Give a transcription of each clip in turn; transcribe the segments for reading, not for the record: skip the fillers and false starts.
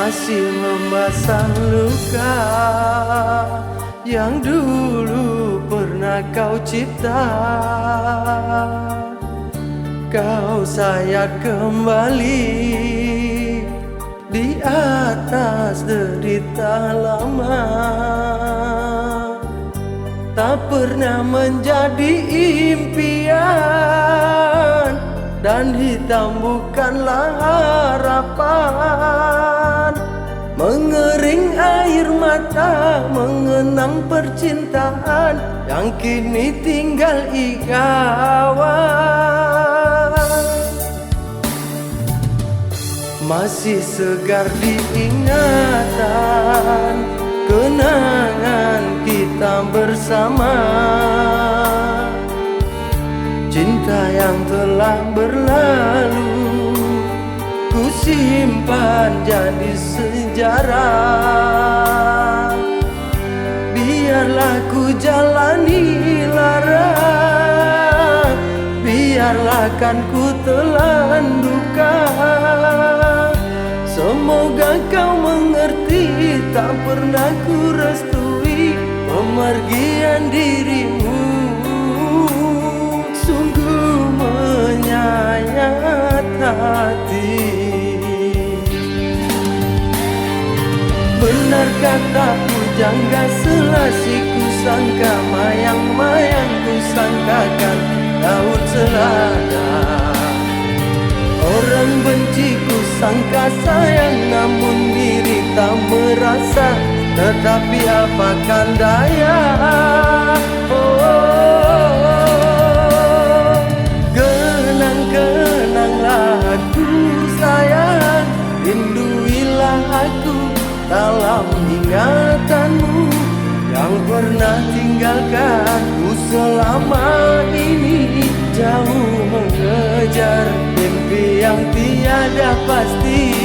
masih membasah luka yang dulu pernah kau cipta. Kau sayat kembali di atas derita lama, tak pernah menjadi impian, dan hitam bukanlah harapan. Mengering air mata mengenang percintaan yang kini tinggal ikawan. Masih segar diingatan kenangan kita bersama, cinta yang telah berlalu ku simpan jadi sejarah. Biarlah ku jalani lara, biarlah kan ku telan duka. Semoga kau mengerti, tak pernah ku restui pemergian dirimu. Sungguh menyayat hati. Benar kata pujangga selasi ku sangka, mayang-mayang ku sangkakan daun selada. Orang benci ku sangka sayang, namun diri tak merasa. Tetapi apakan daya, kenang-kenanglah aku sayang, rinduilah aku dalam ingatanmu yang pernah tinggalkanku selama ini. Jauh mengejar mimpi yang tiada pasti.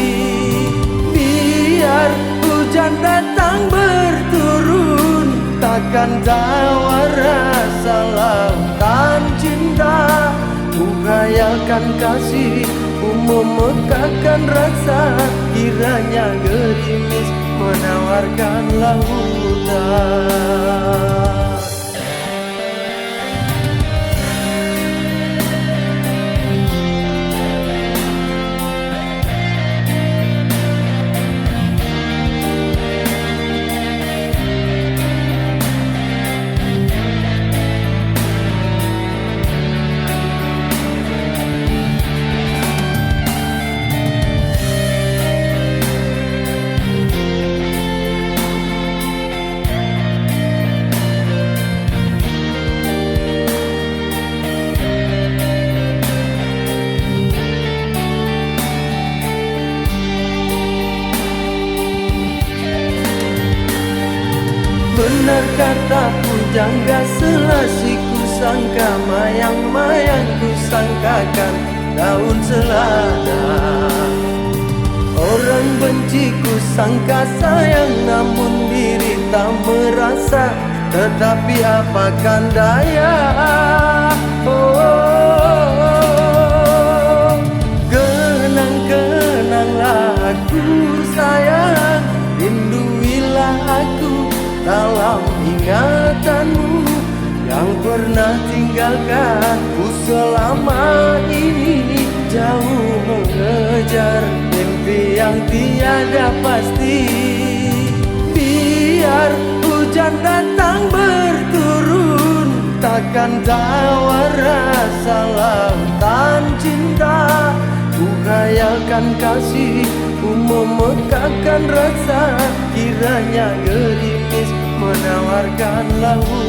Biar hujan datang berturun, takkan tawar rasa lautan cinta. Ku khayalkan kasih, ku memekakkan rasa, kiranya gerimis menawarkan lautan. Benar kata pujangga selasi ku sangka, mayang-mayang ku sangkakan daun selada. Orang benci ku sangka sayang, namun diri tak merasa. Tetapi apakan daya, kenang-kenanglah aku sayang, rinduilah aku dalam ingatanmu yang pernah tinggalkanku selama ini. Jauh mengejar mimpi yang tiada pasti. Biar hujan datang berturun, takkan tawar rasa lautan cinta. Ku khayalkan kasih, ku memekakkan rasa, kiranya gerimis menawarkan lautan.